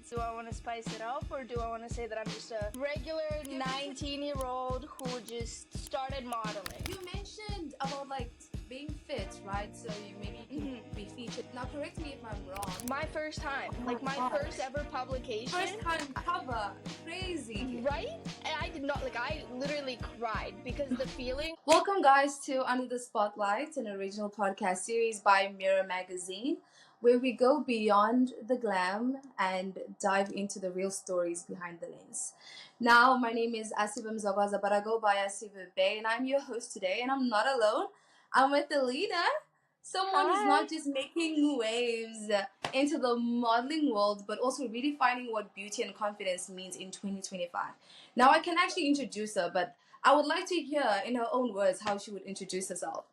Do I want to spice it up, or do I want to say that I'm just a regular 19-year-old who just started modeling? You mentioned about like being fit, right? So you maybe can be featured. Now correct me if I'm wrong. My first time, like my first ever publication. First time cover, crazy. Right? And I did not, like, I literally cried because the feeling. Welcome guys to Under the Spotlight, an original podcast series by Mirror Magazine, where we go beyond the glam and dive into the real stories behind the lens. Now, my name is Asive Bey, but I go by Asive Bey, and I'm your host today, and I'm not alone. I'm with Elena, someone who's not just making waves into the modeling world, but also redefining what beauty and confidence means in 2025. Now, I can actually introduce her, but I would like to hear in her own words how she would introduce herself.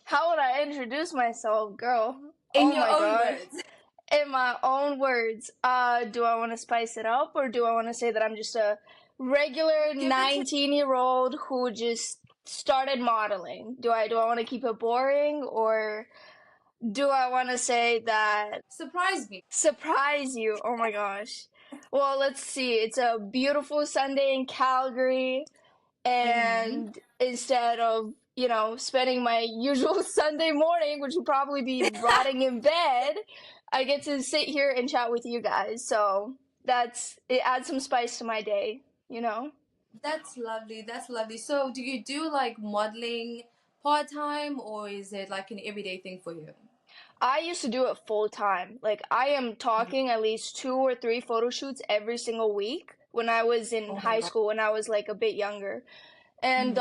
How would I introduce myself, girl? In your own words. In my own words. Do I want to spice it up, or do I want to say that I'm just a regular 19-year-old who just started modeling? Do I want to keep it boring, or do I want to say that Surprise me. surprise you? Oh my gosh. Well, let's see. It's a beautiful Sunday in Calgary, and instead of, spending my usual Sunday morning, which would probably be rotting in bed, I get to sit here and chat with you guys. So it adds some spice to my day, That's lovely. That's lovely. So, do you do like modeling part-time, or is it like an everyday thing for you? I used to do it full time. Like, I am talking at least 2 or 3 photo shoots every single week when I was in high school, when I was like a bit younger. And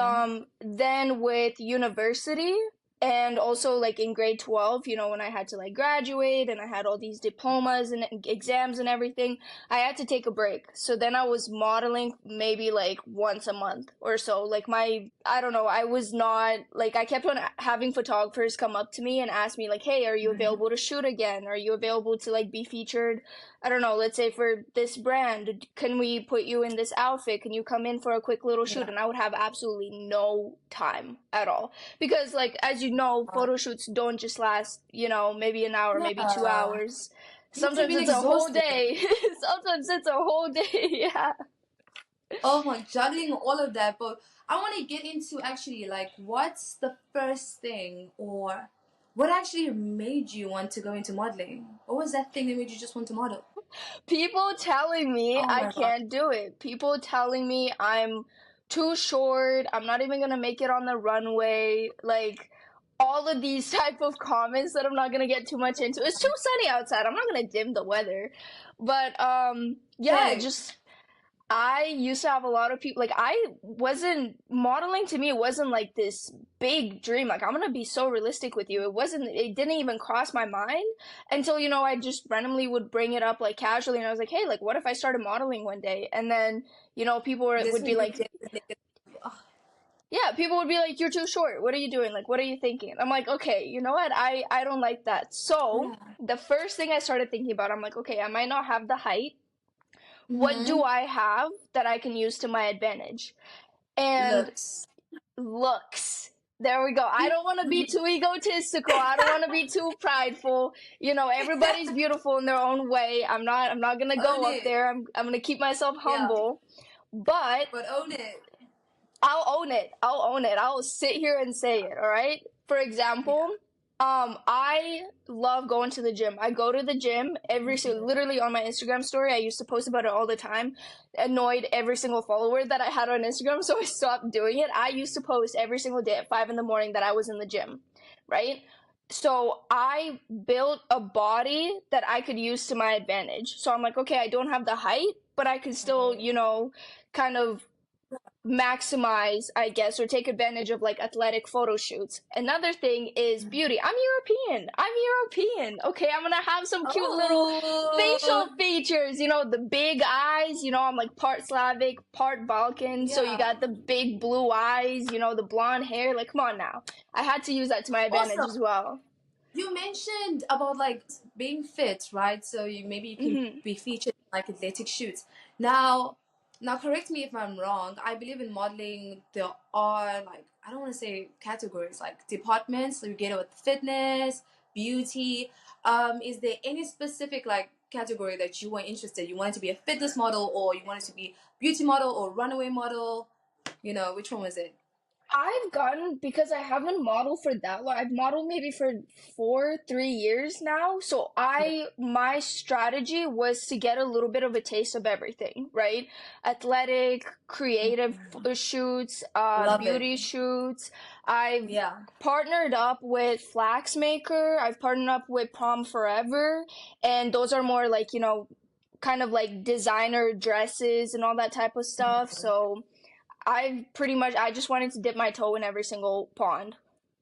then with university, and also like in grade 12, when I had to like graduate and I had all these diplomas and exams and everything, I had to take a break. So then I was modeling maybe like once a month or so. Like I don't know, I was not, like, I kept on having photographers come up to me and ask me like, hey, are you available to shoot again? Are you available to like be featured? I don't know, let's say for this brand, can we put you in this outfit? Can you come in for a quick little shoot? And I would have absolutely no time at all. Because, like, as you know, photo shoots don't just last, maybe an hour, maybe 2 hours. Sometimes it's a whole day. Sometimes it's a whole day, yeah. Oh my, juggling all of that. But I want to get into actually like what's the first thing, or what actually made you want to go into modeling? What was that thing that made you just want to model? People telling me I can't do it. People telling me I'm too short. I'm not even gonna make it on the runway. Like, all of these type of comments that I'm not gonna get too much into. It's too sunny outside. I'm not gonna dim the weather. But yeah, I used to have a lot of people, like, modeling to me wasn't like this big dream. Like, I'm gonna be so realistic with you. It didn't even cross my mind until, I just randomly would bring it up like casually, and I was like, hey, like, what if I started modeling one day? And then, people would be like, yeah, people would be like, you're too short. What are you doing? Like, what are you thinking? I'm like, okay, you know what? I don't like that. So the first thing I started thinking about, I'm like, okay, I might not have the height. What do I have that I can use to my advantage? And looks. There we go. I don't want to be too egotistical. I don't want to be too prideful. Everybody's beautiful in their own way. I'm not going to go up there. I'm going to keep myself humble. But own it. I'll own it. I'll sit here and say it, all right? For example, I love going to the gym. I go to the gym literally on my Instagram story. I used to post about it all the time. Annoyed every single follower that I had on Instagram, so I stopped doing it. I used to post every single day at 5 a.m. that I was in the gym, right? So I built a body that I could use to my advantage. So I'm like, okay, I don't have the height, but I can still, kind of maximize, I guess, or take advantage of like athletic photo shoots. Another thing is beauty. I'm European. Okay, I'm gonna have some cute little facial features, the big eyes, I'm like part Slavic, part Balkan. So you got the big blue eyes, the blonde hair. Like, come on now. I had to use that to my advantage as well. You mentioned about like being fit, right? So you can be featured in like athletic shoots. Now, correct me if I'm wrong. I believe in modeling, there are like, I don't want to say categories, like departments. So you get it with fitness, beauty. Is there any specific like category that you were interested? You wanted to be a fitness model, or you wanted to be beauty model, or runaway model? Which one was it? I've gotten, because I haven't modeled for that long. I've modeled maybe for 3 years now. So my strategy was to get a little bit of a taste of everything, right? Athletic, creative shoots, Love it. beauty shoots. I've Yeah. partnered up with Flax Maker. I've partnered up with Prom Forever, and those are more like, kind of like designer dresses and all that type of stuff. So I just wanted to dip my toe in every single pond.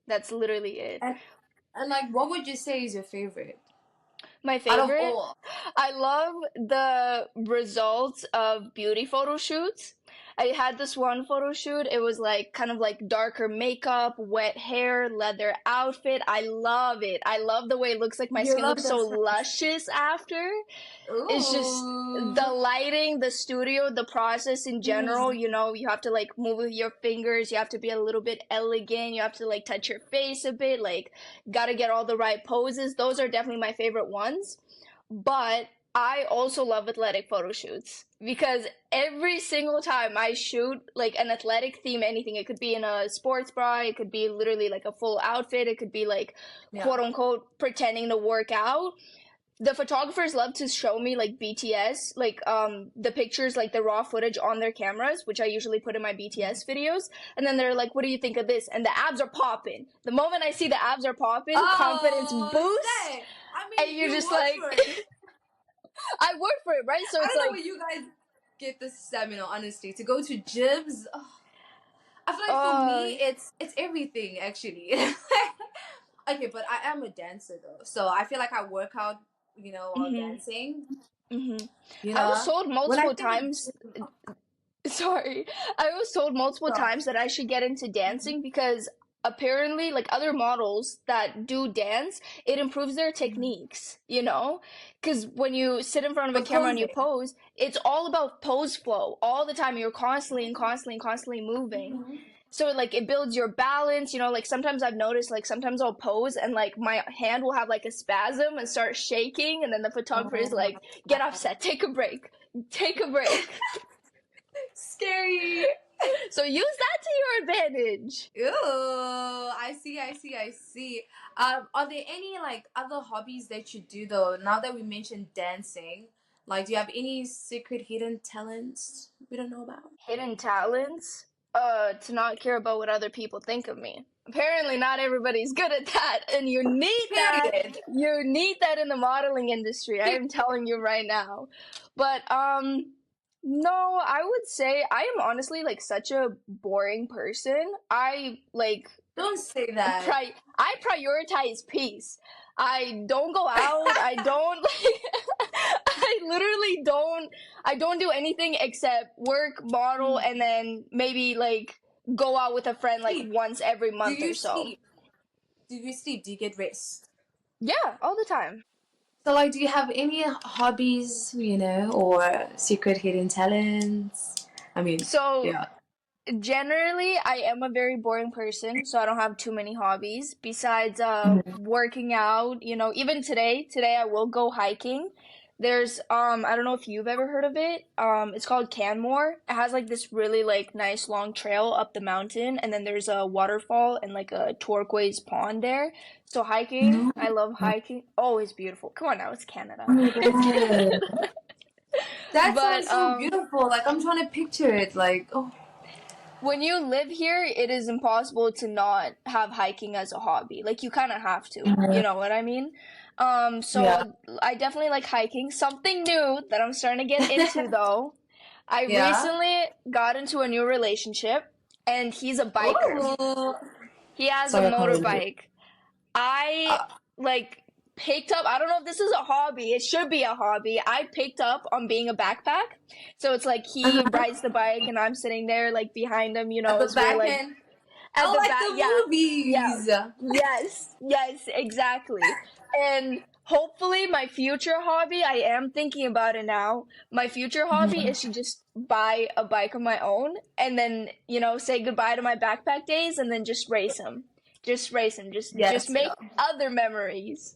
That's literally it. And like, what would you say is your favorite My out of favorite, all? I love the results of beauty photo shoots. I had this one photo shoot. It was like kind of like darker makeup, wet hair, leather outfit. I love it. I love the way it looks like my You skin love looks so those kind luscious after. of. It's just the Ooh. lighting, the studio, the process in general, Mm. you have to like move with your fingers, you have to be a little bit elegant, you have to like touch your face a bit, like gotta get all the right poses. Those are definitely my favorite ones. But I also love athletic photo shoots because every single time I shoot like an athletic theme, anything, it could be in a sports bra, it could be literally like a full outfit, it could be like Yeah. quote unquote pretending to work out. The photographers love to show me like BTS, like the pictures, like the raw footage on their cameras, which I usually put in my BTS videos. And then they're like, "What do you think of this?" And the abs are popping. The moment I see the abs are popping, confidence Oh, boost, say. I and mean, you're you just work like, for it. I work for it, right? So I it's don't know like, where you guys get this stamina, honestly. To go to gyms, I feel like for uh, me, it's everything actually. Okay, but I am a dancer though, so I feel like I work out, while mhm, dancing. mhm. You I was know, told when I multiple think of times gym, Sorry. I was told multiple sorry. times that I should get into dancing because apparently, like other models that do dance, it improves their techniques, you know? Because when you sit in front of a For camera and you posing. pose, it's all about pose flow all the time. You're constantly and constantly and constantly moving. So like it builds your balance, like sometimes I've noticed like sometimes I'll pose and like my hand will have like a spasm and start shaking and then the photographer is Oh my like, "Get off set, take a break. Take a break." Scary. So use that to your advantage. Ooh, I see, I see, I see. Are there any like other hobbies that you do though? Now that we mentioned dancing, like, do you have any secret hidden talents we don't know about? Hidden talents? To not care about what other people think of me. Apparently not everybody's good at that, and you need that. Period. You need that in the modeling industry. I am telling you right now. But no, I would say I am honestly like such a boring person. I like Don't say that. I prioritize peace. I don't go out. I don't like I literally don't do anything except work, model, and then maybe like go out with a friend like Sleep. once every Do month or you so. sleep? Do you sleep? Do you get rest? Yeah, all the time. So, like, do you have any hobbies, or secret hidden talents? I mean, So yeah. generally, I am a very boring person, so I don't have too many hobbies besides working out, even today I will go hiking. There's I don't know if you've ever heard of it. It's called Canmore. It has like this really like nice long trail up the mountain and then there's a waterfall and like a turquoise pond there. So hiking, No. I love hiking. Oh, it's beautiful. Come on now, it's Oh Canada. my It's Canada. god. That But sounds so beautiful. Like, I'm trying to picture it. Like, oh. when you live here, it is impossible to not have hiking as a hobby. Like you kind of have to. You know what I mean? Yeah. So I definitely like hiking. Something new that I'm starting to get into though. I Yeah. recently got into a new relationship and he's a biker. Ooh. He has a Sorry, I can't relate. motorbike. I Uh, like picked up, I don't know if this is a hobby, it should be a hobby. I picked up on being a backpack. So it's like he uh-huh. rides the bike and I'm sitting there like behind him, At the as we're back like end. at I the like back. Yeah. the Yeah. movies. Yes, exactly. And hopefully my future hobby, I am thinking about it now. My future hobby is to just buy a bike of my own and then, say goodbye to my backpack days and then just race him. Just race him. Just Yes, make yeah. other memories.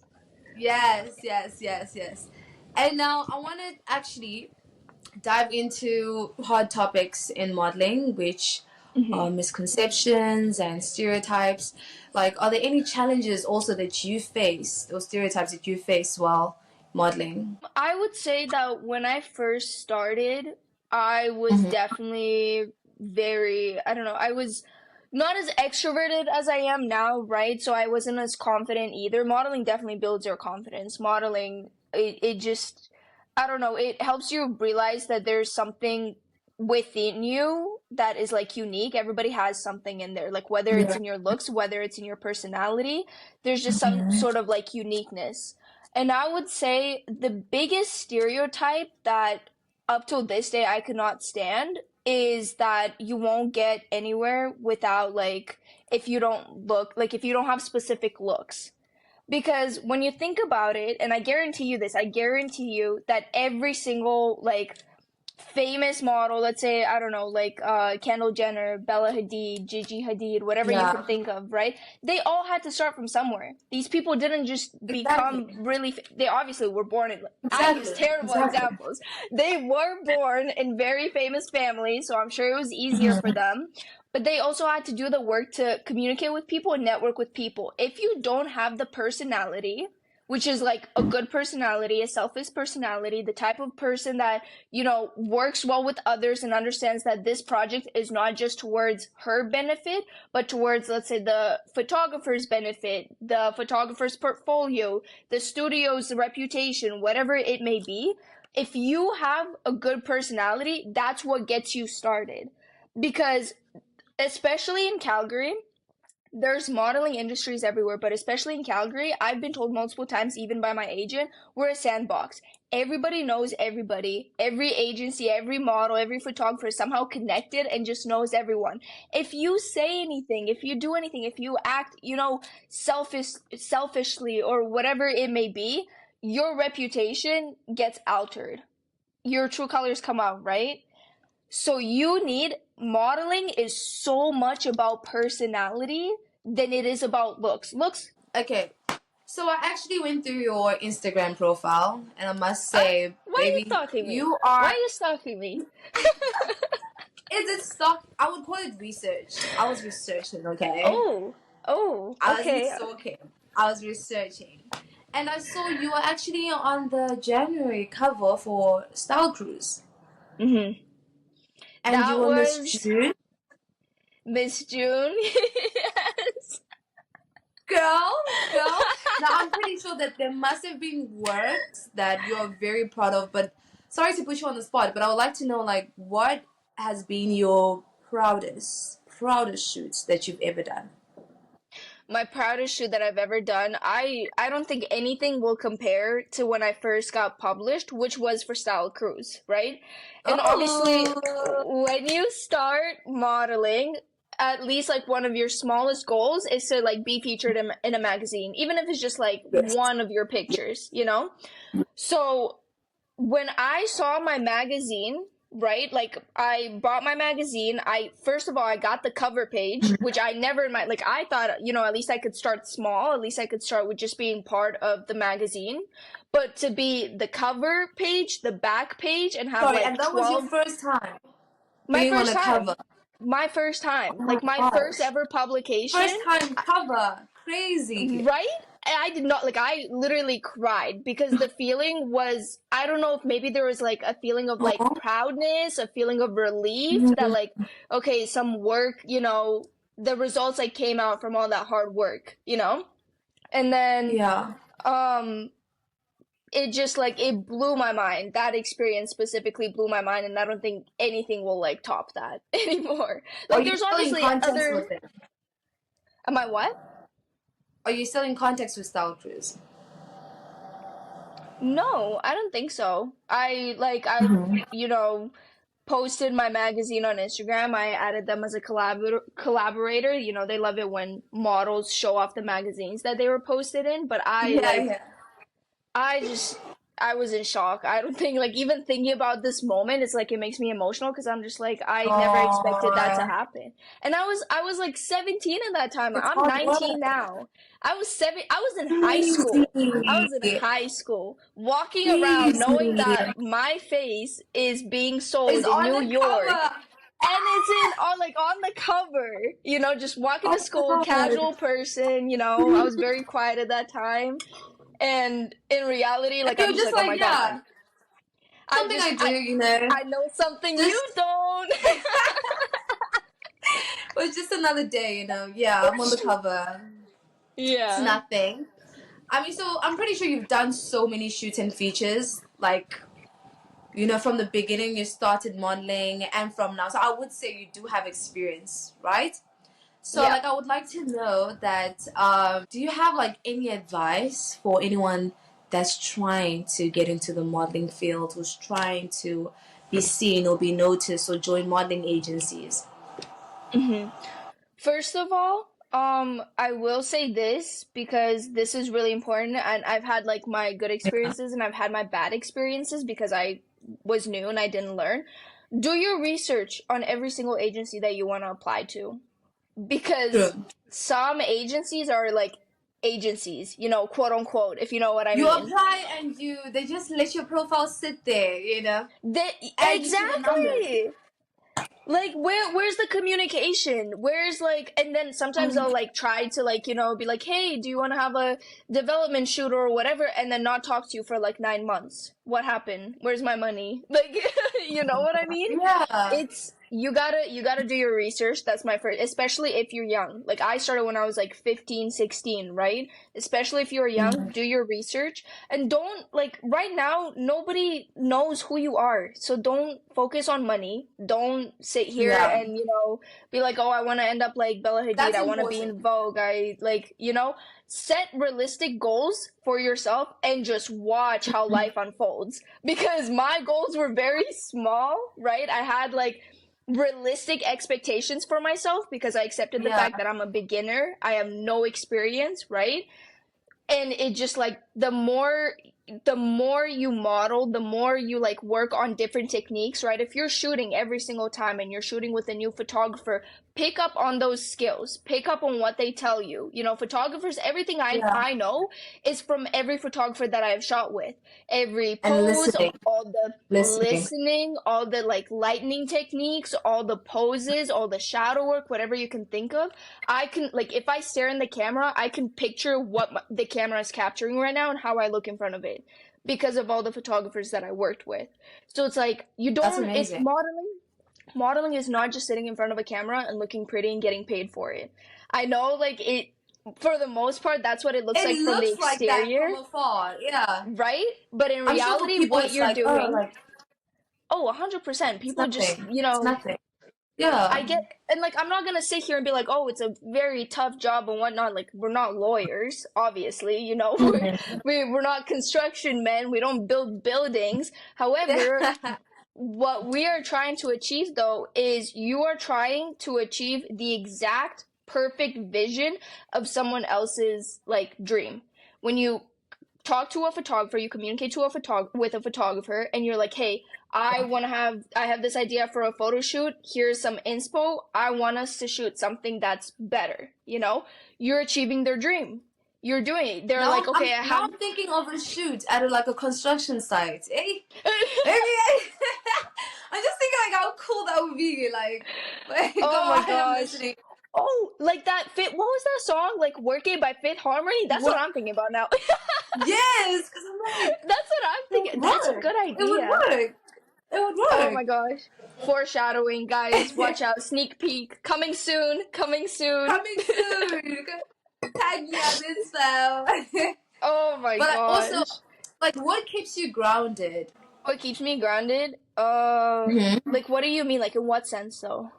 Yes, yes, yes, yes. And now I want to actually dive into hot topics in modeling, which are Mhm. misconceptions and stereotypes. Like, are there any challenges also that you face, or stereotypes that you face while modeling? I would say that when I first started, I was Mm-hmm. definitely very, I don't know, I was not as extroverted as I am now, right? So I wasn't as confident either. Modeling definitely builds your confidence. Modeling, it just, I don't know, it helps you realize that there's something within you that is like unique. Everybody has something in there, like whether it's Yeah. in your looks, whether it's in your personality, there's just some Mm-hmm. sort of like uniqueness. And I would say the biggest stereotype that up till this day I could not stand is that you won't get anywhere without like if you don't look like if you don't have specific looks. Because when you think about it, and I guarantee you this, I guarantee you that every single like famous model, let's say, I don't know, like Kendall Jenner, Bella Hadid, Gigi Hadid, whatever you can Yeah. think of, right? They all had to start from somewhere. These people didn't just Exactly. become really, they obviously were born in, I use Exactly. terrible Exactly. examples. They were born in very famous families, so I'm sure it was easier for them. But they also had to do the work to communicate with people and network with people. If you don't have the personality, which is like a good personality, a selfish personality, the type of person that, works well with others and understands that this project is not just towards her benefit, but towards, let's say, the photographer's benefit, the photographer's portfolio, the studio's reputation, whatever it may be. If you have a good personality, that's what gets you started. Because, especially in Calgary, there's modeling industries everywhere, but especially in Calgary, I've been told multiple times, even by my agent, we're a sandbox. Everybody knows everybody. Every agency, every model, every photographer is somehow connected and just knows everyone. If you say anything, if you do anything, if you act, selfishly or whatever it may be, your reputation gets altered. Your true colors come out, right? So you need modeling is so much about personality than it is about looks. Looks, Okay. So I actually went through your Instagram profile, and I must say, why are you baby, stalking me? you Why are are. you stalking me? Is it stock? I would call it research. I was researching, okay? Oh, oh, I wasn't okay. stalking. I was researching. And I saw you were actually on the January cover for Style Cruise. hmm And you That were Miss was June. Miss June. Yes. Girl, girl. Now I'm pretty sure that there must have been works that you're very proud of, but sorry to put you on the spot, but I would like to know like what has been your proudest shoots that you've ever done. My proudest shoot that I've ever done. I don't think anything will compare to when I first got published, which was for Style Cruise, right? And obviously, Oh, when you start modeling, at least like one of your smallest goals is to like be featured in a magazine, even if it's just like yes. one of your pictures, you know? So when I saw my magazine, right? Like I bought my magazine. I first of all I got the cover page, which I never in my like I thought, at least I could start small. At least I could start with just being part of the magazine. But to be the cover page, the back page, and have Sorry, and like that was your 12, first time my being on first a cover. time. My first time. Oh my Like my first gosh. ever publication. First time cover. Crazy. Right? I did not like I literally cried because the feeling was I don't know if maybe there was like a feeling of like Oh. proudness, a feeling of relief that like okay, some work, the results like came out from all that hard work. And then Yeah. um it just like it blew my mind. That experience specifically blew my mind and I don't think anything will like top that anymore. Are Like you there's still in obviously context other with it? am I what? Are you still in context with Style Cruise? No, I don't think so. I've, posted my magazine on Instagram. I added them as a collaborator. They love it when models show off the magazines that they were posted in, but Yeah, yeah. I just I was in shock. I don't think like even thinking about this moment, it's like it makes me emotional because I'm just like I never expected that to Oh, happen. And I was like 17 at that time. it's I'm hard 19 work. now. I was in high Easy. school. I was in high school walking around knowing Easy. that my face is being It's sold in on New the York cover. and it's in on the cover, just walking Oh to my school, god. casual person, I was very quiet at that time. And in reality, And like I'm you're just just like, oh like, my God, yeah, something I do, I know something you just don't. it's just another day, Yeah, I'm on the cover. It's Yeah. nothing. I mean, so I'm pretty sure you've done so many shoots and features, like, from the beginning you started modeling and from now. So I would say you do have experience, right? So, Yeah. like, I would like to know that, do you have, like, any advice for anyone that's trying to get into the modeling field, who's trying to be seen or be noticed or join modeling agencies? hmm First of all, I will say this because this is really important, and I've had like my good Yeah. experiences and I've had my bad experiences because I was new and I didn't learn. Do your research on every single agency that you want to apply to, because True. some agencies are like agencies, quote unquote, if you know what I You mean. apply and they just let your profile sit there, add you to the numbers. Exactly. Like where's the communication? Where's like, and then sometimes they'll like try to like, be like, "Hey, do you want to have a development shoot or whatever?" and then not talk to you for like 9 months. What happened? Where's my money? Like, you know what I mean? Yeah. It's you gotta do your research. That's my first, especially if you're young. Like I started when I was like 15, 16, right? Especially if you're young, Mhm. do your research and don't like right now nobody knows who you are. So don't focus on money. Don't sit here Yeah. and, be like, "Oh, I want to end up like Bella Hadid. That's I want to be important. in Vogue." I like, set realistic goals for yourself and just watch how life unfolds because my goals were very small, right? I had like realistic expectations for myself because I accepted the Yeah. fact that I'm a beginner. I have no experience, right? And it just like the more you model, the more you like work on different techniques, right? If you're shooting every single time and you're shooting with a new photographer, pick up on those skills, pick up on what they tell you. Photographers, everything i Yeah. i know is from every photographer that I have shot with. Every And pose, listening. all the Listening. listening, all the like lightning techniques, all the poses, all the shadow work, whatever you can think of. I can, like, if I stare in the camera, I can picture what the camera is capturing right now and how I look in front of it because of all the photographers that I worked with. So it's like, That's it's amazing. modeling. Modeling is not just sitting in front of a camera and looking pretty and getting paid for it. I know, like, for the most part, that's what it looks like It from the looks like that exterior, from afar. Yeah. right? But in I'm sure for reality, people what it's you're like, oh, doing, like, oh, 100%. it's People just, nothing. It's nothing. Yeah. I get, and like, I'm not gonna sit here and be like, "Oh, it's a very tough job and whatnot." Like, we're not lawyers, obviously, Mhm. we're not construction men. We don't build buildings. However, what we are trying to achieve though is you are trying to achieve the exact perfect vision of someone else's like dream. When you talk to a photographer, you communicate to with a photographer, and you're like, "Hey, I have this idea for a photo shoot. Here's some inspo. I want us to shoot something that's better." You're achieving their dream. You're doing it. They're Now like, I'm, I'm "Okay, I now have." I'm thinking of a shoot at like a construction site. Eh? Maybe I'm just thinking like how cool that would be. Like, wait, Oh go my on, I'm gosh. listening. Oh, like that fit. What was that song? Like "Work It" by Fifth Harmony. That's what What? I'm thinking about now. Yes, because I'm like, That's what I'm it thinking. would That's a work. good It would idea. work. It would Oh work. my gosh. Foreshadowing, guys. Watch out. Sneak peek. Coming soon. Coming soon. Coming soon. Tag me on Insta. Oh my But also, gosh. like, what keeps you grounded? What keeps me grounded? Hmm. Like, what do you mean? Like, in what sense, though?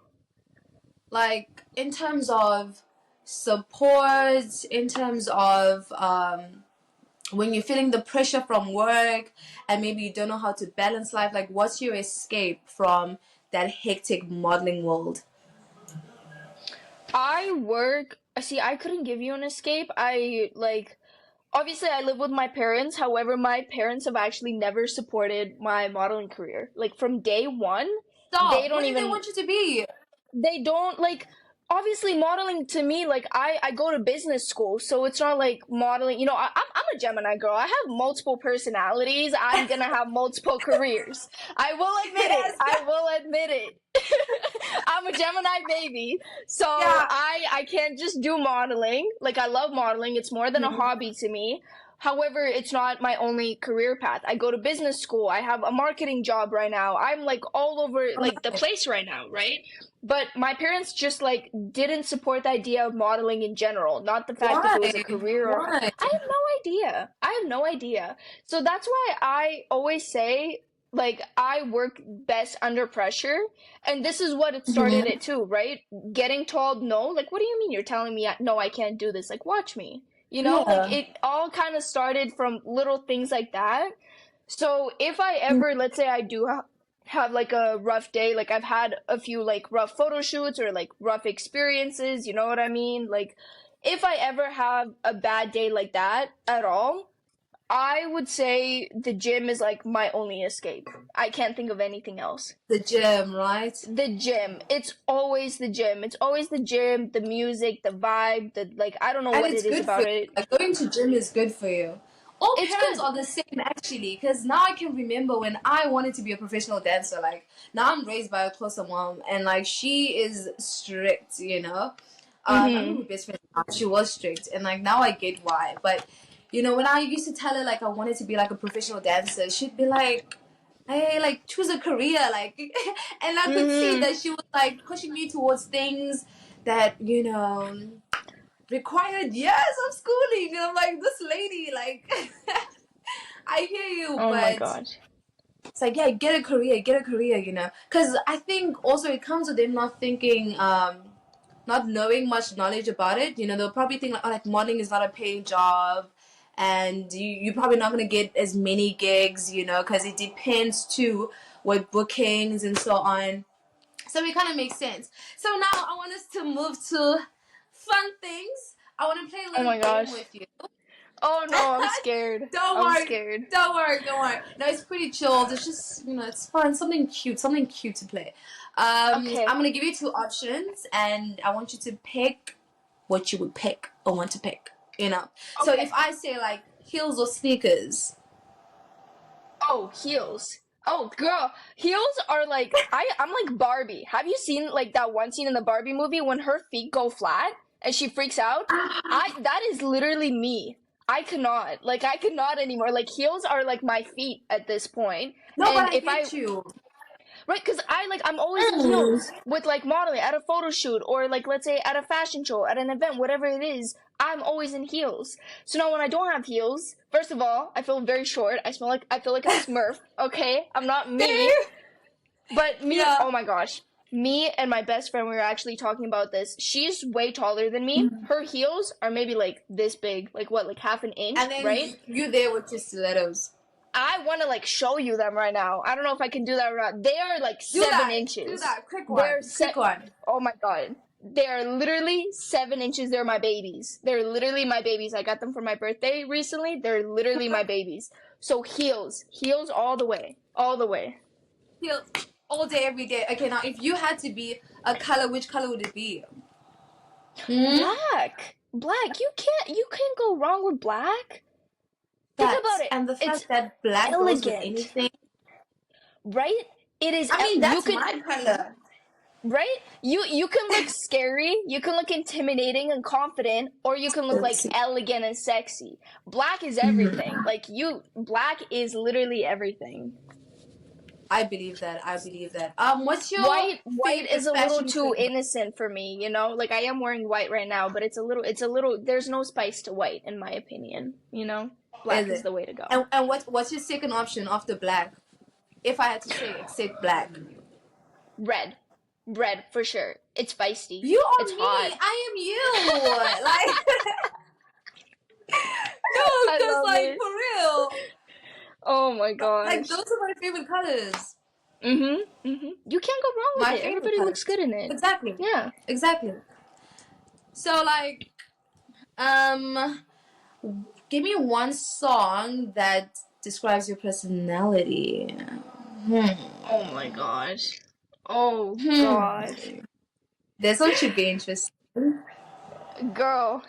Like, in terms of support, in terms of when you're feeling the pressure from work and maybe you don't know how to balance life, like, what's your escape from that hectic modeling world? I work. See, I couldn't give you an escape. I like. Obviously I live with my parents. However, my parents have actually never supported my modeling career. Like from day one, they Stop. What don't do they even want you to be? they don't like obviously modeling to me like I go to business school, so it's not like modeling, I'm a Gemini girl. I have multiple personalities. I'm gonna have multiple careers. I will admit it. Yes. I will admit it. I'm a Gemini baby, so Yeah. I can't just do modeling. Like I love modeling. It's more than a Mhm. hobby to me. However, it's not my only career path. I go to business school. I have a marketing job right now. I'm like all over like the place right now, right? But my parents just like didn't support the idea of modeling in general, not the fact if it was a Why? career or Why? I have no idea. I have no idea. So that's why I always say like I work best under pressure, and this is what it started Hmm. it too, right? Getting told no, like what do you mean you're telling me no I can't do this? Like watch me. Like Yeah. it all kind of started from little things like that. So if I ever, let's say I do have like a rough day, like I've had a few like rough photo shoots or like rough experiences, you know what I mean? Like if I ever have a bad day like that at all, I would say the gym is like my only escape. I can't think of anything else. The gym, right? The gym. It's always the gym. It's always the gym, the music, the vibe, the like I don't know And what it's it is good for about you. it. Like going to gym is good for you. All It's parents good. are the same actually, because now I can remember when I wanted to be a professional dancer. Like now I'm raised by a closer mom, and like she is strict, you know. I mean, Mhm. we're best friends now. She was strict, and like now I get why. But when I used to tell her like I wanted to be like a professional dancer, she'd be like, "Hey, like choose a career," like, and I could see Mhm. that she was like pushing me towards things that required years of schooling. And I'm like, this lady, like, I hear you, Oh my but gosh. it's like, yeah, get a career. Because I think also it comes with them not thinking, not knowing much knowledge about it. They'll probably think like, oh, like modeling is not a paying job. And you're probably not going to get as many gigs, because it depends too with bookings and so on. So it kind of makes sense. So now I want us to move to fun things. I want to play a Oh little my game gosh. with you. Oh no, I'm scared. Don't I'm worry. scared. Don't worry. Don't worry. No, it's pretty chilled. It's just, it's fun. Something cute to play. Okay. I'm going to give you two options and I want you to pick what you would pick or want to pick, So if Okay. I say like heels or sneakers. Oh, heels. Oh, girl, heels are like I'm like Barbie. Have you seen like that one scene in the Barbie movie when her feet go flat and she freaks out? I that is literally me. I could not anymore. Like heels are like my feet at this point. No, but And I if I get you. Right, because I'm always in Mm. heels with like modeling at a photo shoot or like let's say at a fashion show, at an event, whatever it is, I'm always in heels. So now when I don't have heels, first of all, I feel very short. I feel like a Smurf, okay? I'm not me. Same. But me, Yeah. oh my gosh. Me and my best friend, we were actually talking about this. She's way taller than me. Her heels are maybe like this big, like what, like half an inch, And then right? you there with your stilettos. I want to like show you them right now. I don't know if I can do that right now. They are like Do seven that. Do inches. that. Quick one. They're Quick one. Oh my god. They are literally 7 inches. They're my babies. They're literally my babies. I got them for my birthday recently. They're literally my babies. So heels all the way, all the way. Heels all day, every day. Okay, now if you had to be a color, which color would it be? Hmm? Black, black. You can't go wrong with black. Think That about it. and the It's fact that black goes with elegant, anything. right? It is. I mean, You that's can my color. Right? You can look scary, you can look intimidating and confident, or you can look like Sexy. elegant and sexy. Black is Mhm. everything. Black is literally everything. I believe that. I believe that. What's your White favorite is a little fashion too trend? innocent for me, you know? Like I am wearing white right now, but it's a little there's no spice to white in my opinion, you know? Is Black is it? the way to go. And what's your second option after black? If I had to say, except black. Red. Red for sure. It's feisty. You It's are hot. me. I am you. Like no, I because love like it. for real. Oh my Like gosh. those are my favorite colors. You can't go wrong with My it. favorite Everybody looks colors. good in it. Exactly. Yeah. Exactly. So like, um, Give me one song that describes your personality. Hmm. Oh my gosh. Oh Hmm. gosh. This one should be interesting. Girl.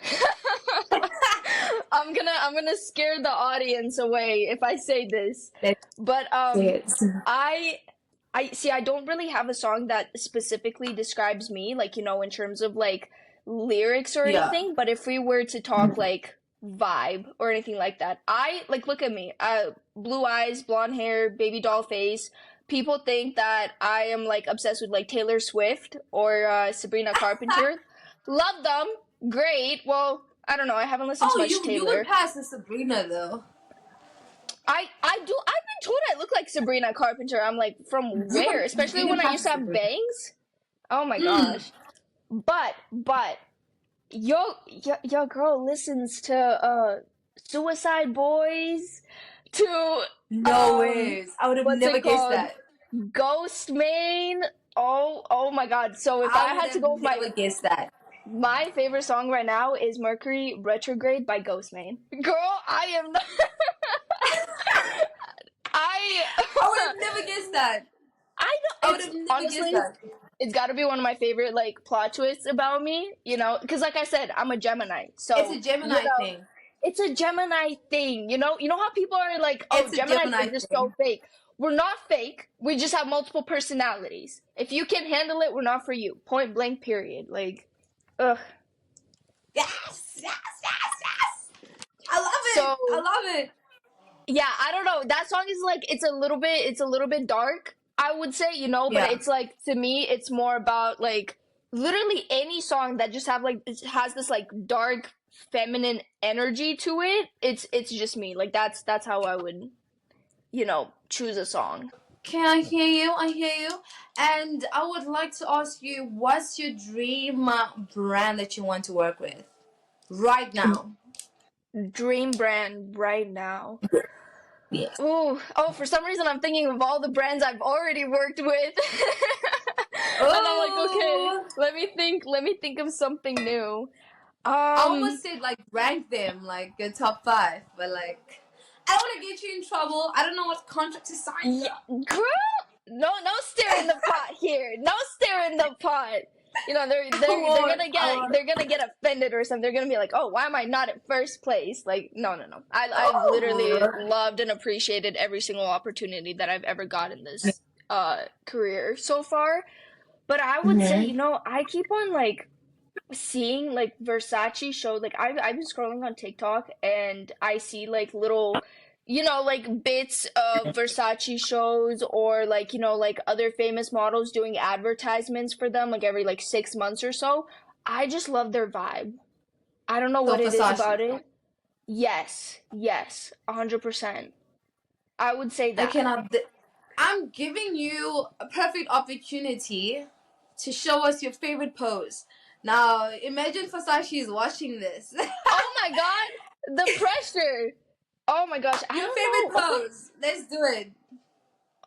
I'm gonna scare the audience away if I say this. Let's But see it. I I see I don't really have a song that specifically describes me, like, in terms of like lyrics or Yeah. anything, but if we were to talk like vibe or anything like that, I like look at me. Blue eyes, blonde hair, baby doll face. People think that I am like obsessed with like Taylor Swift or Sabrina Carpenter. Love them. Great. Well, I don't know. I haven't listened to Oh, much you would Taylor. pass the Sabrina though. I do. I've been told I look like Sabrina Carpenter. I'm like, from where? Especially You when can I pass used the to have Sabrina. bangs. Oh my Mm. gosh. But yo girl listens to Suicide Boys, to No ways. I would have what's never it guessed called? that. Ghost Main. Oh my God. So if I I would had to have go with never guessed that. my favorite song right now is Mercury Retrograde by Ghostman. Girl, I am the I I would have never guessed that. I I know would it's have never guessed honestly that. it's got to be one of my favorite like plot twists about me, because like I said, I'm a Gemini. It's So, a Gemini thing. it's a Gemini thing, You know how people are like, "Oh, It's a Geminis are Gemini just so thing. fake." We're not fake. We just have multiple personalities. If you can handle it, we're not for you. Point blank period. Like, ugh. Yes, yes, yes, yes. I love it. I So, love it. yeah, I don't know. That song is like it's a little bit dark, I would say, but Yeah. it's like to me it's more about like literally any song that just have like it has this like dark feminine energy to it. It's just me. Like that's how I would, choose a song. Can I hear you? I hear you. And I would like to ask you, what's your dream brand that you want to work with right now? Dream brand right now. Yes. Ooh, oh, for some reason I'm thinking of all the brands I've already worked with. And I'm like, okay, Oh, let me think of something new. I Um, almost said like rank them like your top five, but like I don't want to get you in trouble. I don't know what contract to sign. yeah, girl, no stir in the pot here. No stir in the pot. I They're won't. gonna I get won't. they're gonna get offended or something. They're gonna be like, oh, why am I not at first place? Like, no. I've literally Oh. loved and appreciated every single opportunity that I've ever got in this career so far. But I would say, Mhm. I keep on like seeing like Versace show, like I've been scrolling on TikTok and I see like little, like bits of Versace shows or like, like other famous models doing advertisements for them like every like 6 months or so. I just love their vibe. I don't know So what it is Versace. about it. Yes, 100%. I would say I that. cannot. I'm giving you a perfect opportunity to show us your favorite pose. Now, imagine Versace is watching this. Oh my God, the pressure. Oh my gosh, I Your don't favorite know. Okay. pose. Let's do it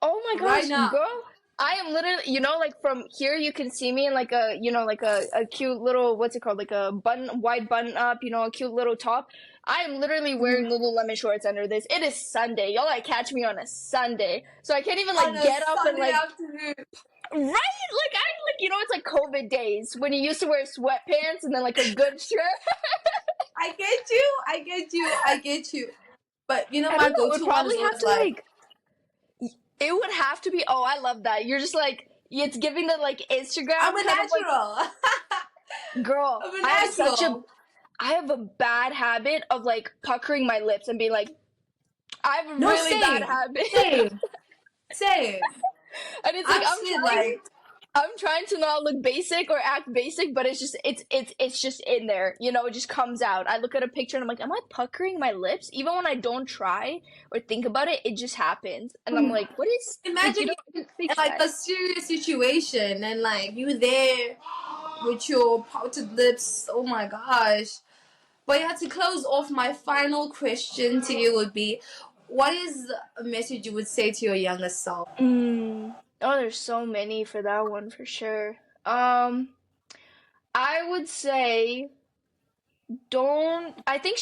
Oh my right gosh, now. girl. I am literally, like from here you can see me in like a, like a cute little, what's it called? Like a white button up, a cute little top. I am literally wearing Mhm. Lululemon shorts under this. It is Sunday. Y'all like catch me on a Sunday. So I can't even On like a get up and Sunday like, afternoon. right? Like I'm like, it's like COVID days when you used to wear sweatpants and then like a good shirt. I get you. I get you. I get you. But you know, I my don't know. It would go-to one is probably have always to like like, it would have to be, oh, I love that. You're just like, it's giving the like I'm Instagram a kind of like, natural. girl, I'm a I natural. have a bad habit of like puckering my lips and being like, I have a No, really bad same, habit. same, same. And it's like I've said like I'm trying to not look basic or act basic, but it's just it's just in there. It just comes out. I look at a picture and I'm like, am I puckering my lips? Even when I don't try or think about it, it just happens. And I'm like, what is like imagine you in fix like that. a serious situation and like you there with your pouted lips. Oh my gosh. But yeah, to close off, my final question to you would be, what is a message you would say to your younger self? Oh, there's so many for that one for sure. I would say don't I think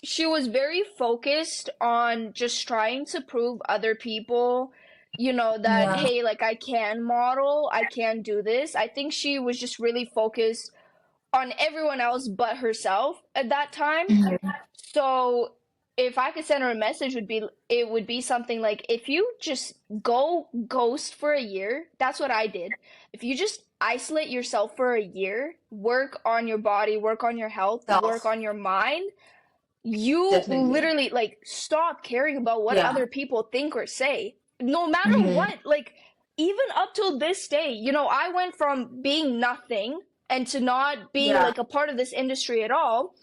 she was very focused on just trying to prove other people, that Yeah. hey, like I can model, I can do this. I think she was just really focused on everyone else but herself at that time. So if I could send her a message, it would be something like, if you just go ghost for a year, that's what I did. If you just isolate yourself for a year, work on your body, work on your health, work Self. on your mind, you Definitely. literally like stop caring about what Yeah. other people think or say. No matter Mm-hmm. what, like even up till this day, I went from being nothing and to not being Yeah. like a part of this industry at all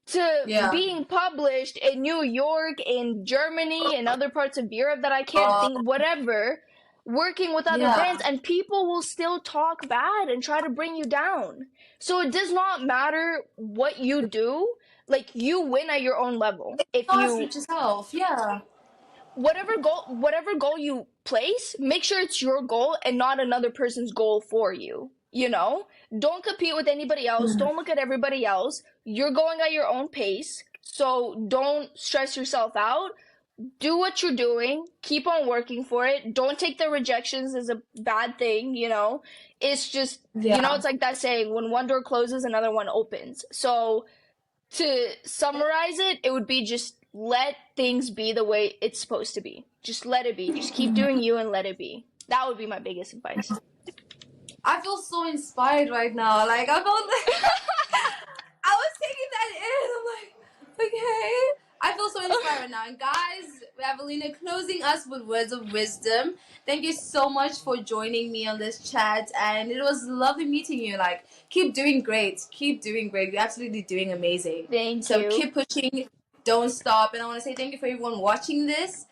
to Yeah. being published in New York, in Germany, and other parts of Europe that I can't Uh, think, whatever, working with other brands, yeah. and people will still talk bad and try to bring you down. So it does not matter what you do, like you win at your own level. If Lost you with yourself. Yeah. whatever goal you place, make sure it's your goal and not another person's goal for you. Don't compete with anybody else. Don't look at everybody else. You're going at your own pace. So don't stress yourself out. Do what you're doing. Keep on working for it. Don't take the rejections as a bad thing. It's just, Yeah. it's like that saying, when one door closes, another one opens. So to summarize it, it would be just let things be the way it's supposed to be. Just let it be. Just keep doing you and let it be. That would be my biggest advice. I feel so inspired right now. Like I felt I was taking that in. I'm like, okay. I feel so inspired right now. And guys, we have Elena closing us with words of wisdom. Thank you so much for joining me on this chat. And it was lovely meeting you. Like, keep doing great. Keep doing great. You're absolutely doing amazing. Thank So you. keep pushing. Don't stop. And I want to say thank you for everyone watching this.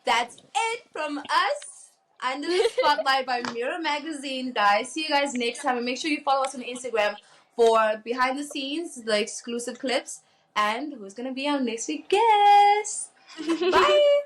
That's it from us. Under the Spotlight by Mirror Magazine, guys. See you guys next time. And make sure you follow us on Instagram for behind the scenes, the exclusive clips, and who's going to be our next week guest. Bye.